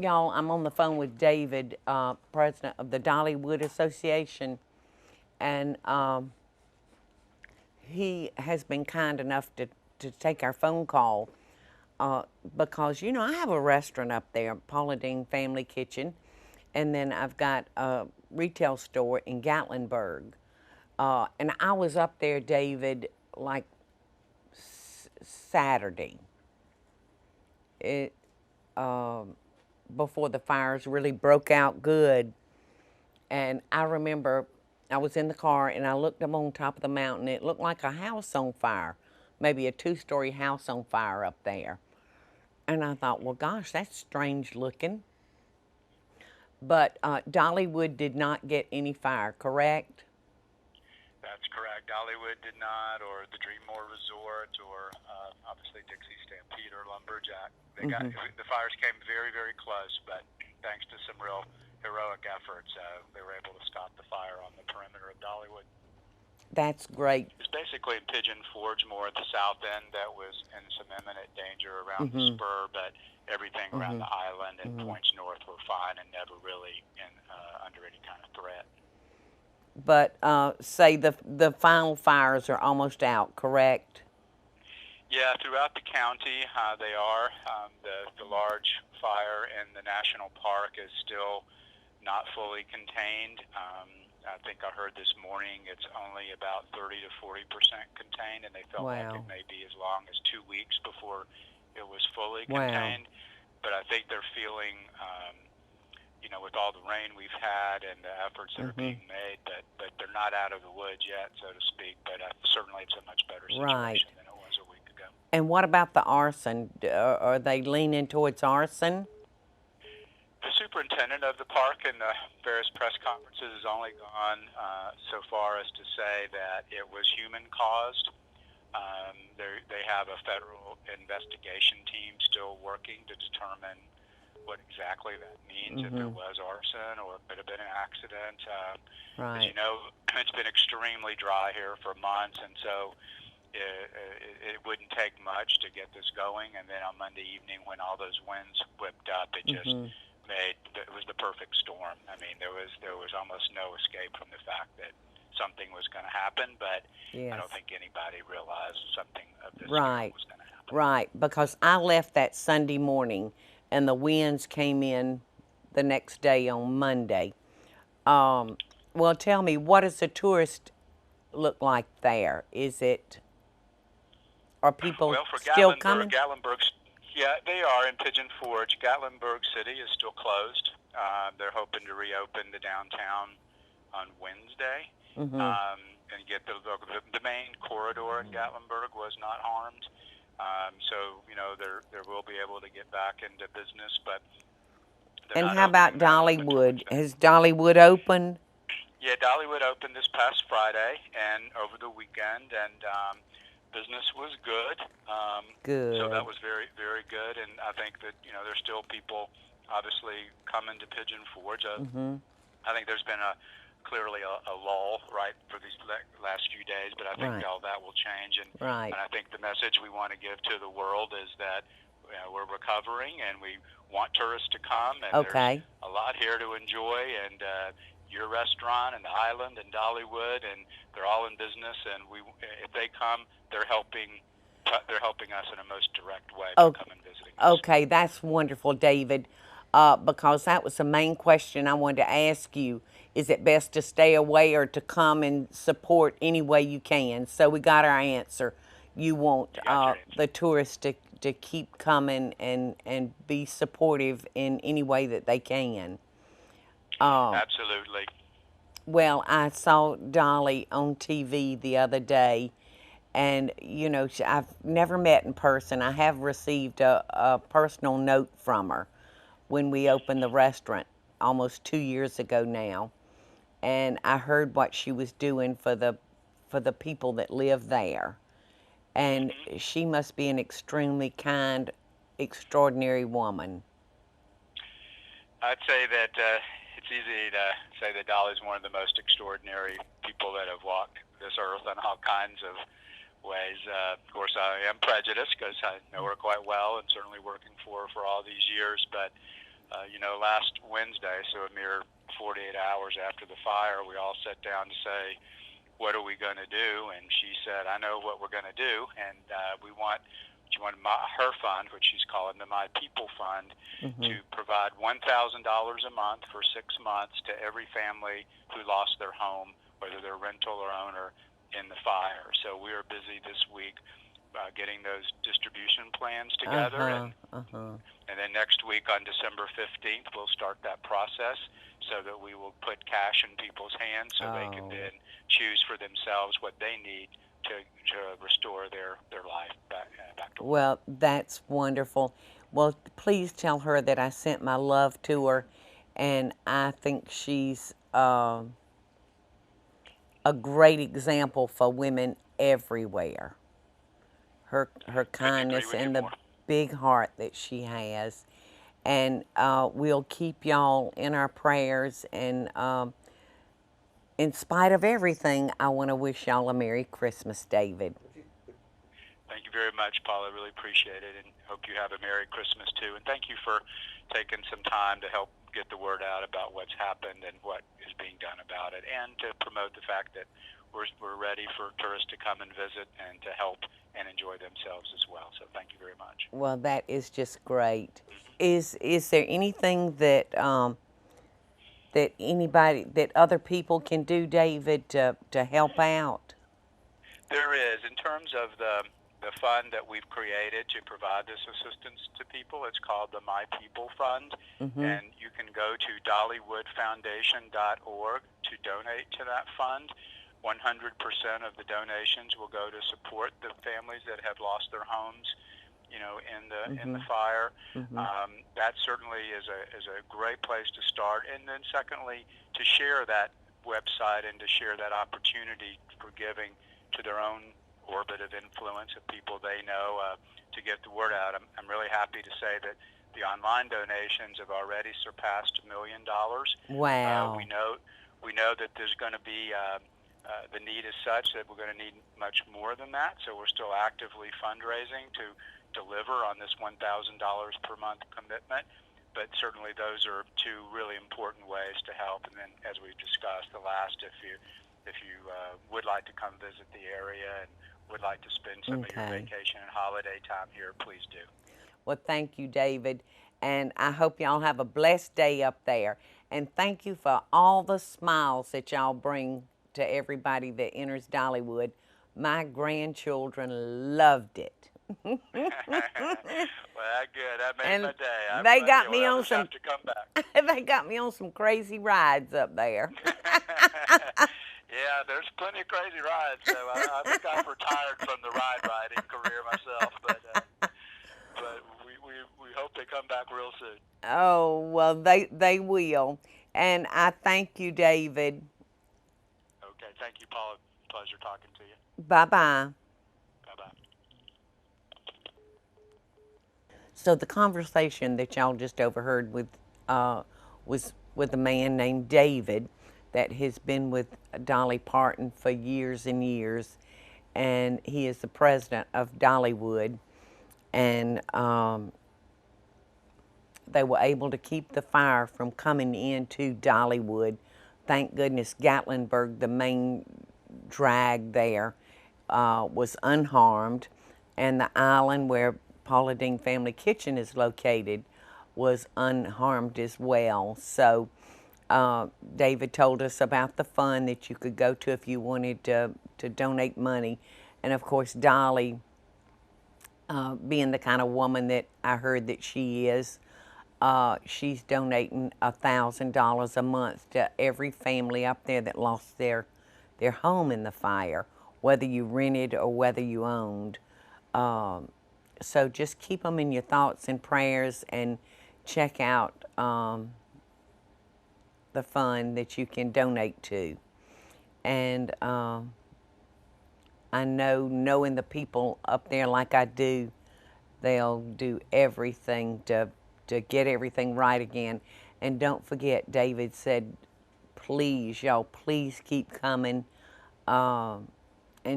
Y'all, I'm on the phone with David, president of the Dollywood Association, and he has been kind enough to take our phone call uh, because, I have a restaurant up there, Paula Deen Family Kitchen, and then I've got a retail store in Gatlinburg. And I was up there, David, like Saturday. It before the fires really broke out good. And I remember I was in the car and I looked up on top of the mountain. It looked like a house on fire, maybe a two-story house on fire up there. And I thought, well, gosh, that's strange looking. But Dollywood did not get any fire, correct? That's correct. Dollywood did not, or the Dreammore Resort, or obviously Dixie Stampede or Lumberjack. Mm-hmm. The fires came very, very close, but thanks to some real heroic efforts, they were able to stop the fire on the perimeter of Dollywood. That's great. It's basically in Pigeon Forge, more at the south end, that was in some imminent danger around the Mm-hmm. spur, but everything around Mm-hmm. the island and Mm-hmm. points north were fine and never really under any kind of threat. But say the final fires are almost out, correct? Yeah, throughout the county, they are. The large fire in the national park is still not fully contained. I think I heard this morning it's only about 30 to 40% contained, and they felt like Wow. it may be as long as 2 weeks before it was fully Wow. contained. But I think they're feeling, with all the rain we've had and the efforts that are Mm-hmm. being made, but they're not out of the woods yet, so to speak. But certainly it's a much better Right. situation than it was a week ago. And what about the arson? Are they leaning towards arson? The superintendent of the park in the various press conferences has only gone so far as to say that it was human caused. They have a federal investigation team still working to determine what exactly that means, if there Mm-hmm. was arson or it could have been an accident. As Right. you know, it's been extremely dry here for months, and so it wouldn't take much to get this going. And then on Monday evening, when all those winds whipped up, it just Mm-hmm. it was the perfect storm. I mean, there was almost no escape from the fact that something was going to happen, but I Yes. don't think anybody realized something of this scale Right. was going to happen. Right. Because I left that Sunday morning, and the winds came in the next day on Monday. Well, tell me, what does the tourist look like there? Are people Well, for still coming? Gatlinburg's, yeah, they are in Pigeon Forge. Gatlinburg City is still closed. They're hoping to reopen the downtown on Wednesday, Mm-hmm. and get the main corridor in Gatlinburg was not harmed. So there will be able to get back into business, but they're And not how about opening that up until Dollywood? Wednesday. Has Dollywood opened? Yeah, Dollywood opened this past Friday and over the weekend, and business was good. So that Good. was very, very good, and I think that there's still people obviously coming to Pigeon Forge. Mm-hmm. I think there's been clearly a lull right for these last few days, but I think Right. all that will change, and Right. I think the message we want to give to the world is that we're recovering and we want tourists to come, and there's Okay. a lot here to enjoy, and your restaurant and the island and Dollywood, and they're all in business, and if they come, they're helping us in a most direct way by Oh, coming visiting us. okay. That's wonderful, David. Because that was the main question I wanted to ask you. Is it best to stay away or to come and support any way you can? So we got our answer. You want You got your answer. the tourists to keep coming and be supportive in any way that they can. Absolutely. Well, I saw Dolly on TV the other day, and I've never met in person. I have received a personal note from her when we opened the restaurant almost 2 years ago now, and I heard what she was doing for the people that live there, and Hmm. she must be an extremely kind, extraordinary woman. I'd say that it's easy to say that Dolly's one of the most extraordinary people that have walked this earth in all kinds of ways. Of course, I am prejudiced because I know her quite well and certainly working for her for all these years. But Last Wednesday, so a mere 48 hours after the fire, we all sat down to say, what are we going to do? And she said, I know what we're going to do, and she wanted her fund, which she's calling the My People Fund, to provide $1,000 a month for 6 months to every family who lost their home, whether they're rental or owner, in the fire. So we are busy this week getting those distribution plans together, and then next week on December 15th, we'll start that process so that we will put cash in people's hands so they can then choose for themselves what they need to restore their life back to life. Well, that's wonderful. Well, please tell her that I sent my love to her, and I think she's a great example for women everywhere. Her kindness and the big heart that she has. And we'll keep y'all in our prayers. And in spite of everything, I want to wish y'all a Merry Christmas, David. Thank you very much, Paula. I really appreciate it, and hope you have a Merry Christmas, too. And thank you for taking some time to help get the word out about what's happened and what is being done about it, and to promote the fact that we're ready for tourists to come and visit and to help and enjoy themselves as well. So thank you very much. Well, that is just great. Is there anything that that other people can do, David, to help out? There is. In terms of the fund that we've created to provide this assistance to people, it's called the My People Fund, and you can go to dollywoodfoundation.org to donate to that fund. 100% of the donations will go to support the families that have lost their homes, in the fire. That certainly is a great place to start. And then secondly, to share that website and to share that opportunity for giving to their own orbit of influence of people they know, to get the word out. I'm really happy to say that the online donations have already surpassed $1 million. Wow. We know that there's going to be the need is such that we're going to need much more than that. So we're still actively fundraising to deliver on this $1,000 per month commitment. But certainly those are two really important ways to help. And then, as we've discussed, the last, if you would like to come visit the area and would like to spend some of your vacation and holiday time here, please do. Well, thank you, David. And I hope y'all have a blessed day up there. And thank you for all the smiles that y'all bring to everybody that enters Dollywood. My grandchildren loved it. Well, good. That made my day. They got me on some. Have to come back. They got me on some crazy rides up there. Yeah, there's plenty of crazy rides. So I think I've retired from the riding career myself, but we hope they come back real soon. Oh, well, they will. And I thank you, David. Okay, thank you, Paula. Pleasure talking to you. Bye-bye. Bye-bye. So the conversation that y'all just overheard was with a man named David that has been with Dolly Parton for years and years, and he is the president of Dollywood, and they were able to keep the fire from coming into Dollywood. Thank goodness Gatlinburg, the main drag there, was unharmed, and the island where Paula Deen Family Kitchen is located was unharmed as well. So David told us about the fund that you could go to if you wanted to donate money. And of course, Dolly, being the kind of woman that I heard that she is, she's donating $1,000 a month to every family up there that lost their home in the fire, whether you rented or whether you owned. So just keep them in your thoughts and prayers, and check out the fund that you can donate to. And I know, knowing the people up there like I do, they'll do everything to get everything right again. And don't forget, David said, please, y'all, please keep coming and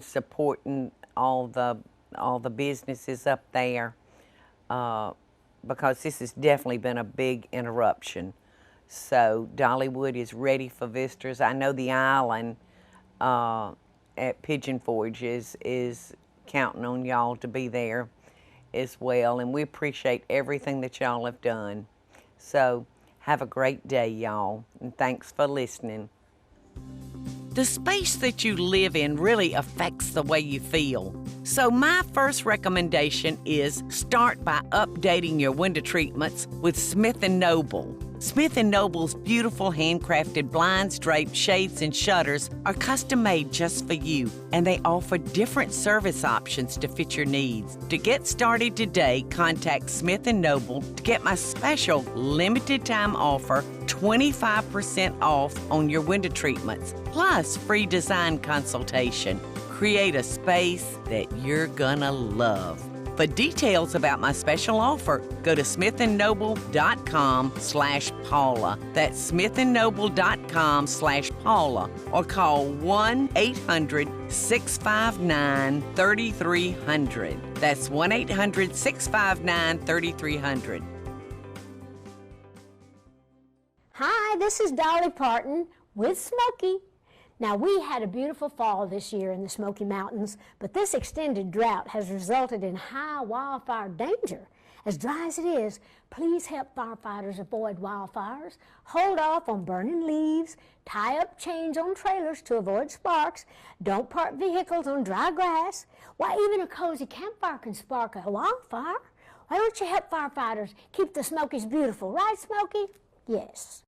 supporting all the businesses up there. because this has definitely been a big interruption. So Dollywood is ready for visitors. I know the island at Pigeon Forge is counting on y'all to be there as well, and we appreciate everything that y'all have done. So have a great day, y'all, and thanks for listening. The space that you live in really affects the way you feel. So my first recommendation is start by updating your window treatments with Smith & Noble. Smith & Noble's beautiful handcrafted blinds, drapes, shades, and shutters are custom made just for you, and they offer different service options to fit your needs. To get started today, contact Smith & Noble to get my special limited time offer, 25% off on your window treatments, plus free design consultation. Create a space that you're gonna love. For details about my special offer, go to smithandnoble.com/Paula. That's smithandnoble.com/Paula, or call 1-800-659-3300. That's 1-800-659-3300. Hi, this is Dolly Parton with Smokey. Now, we had a beautiful fall this year in the Smoky Mountains, but this extended drought has resulted in high wildfire danger. As dry as it is, please help firefighters avoid wildfires, hold off on burning leaves, tie up chains on trailers to avoid sparks, don't park vehicles on dry grass. Why, even a cozy campfire can spark a wildfire. Why don't you help firefighters keep the Smokies beautiful, right, Smokey? Yes.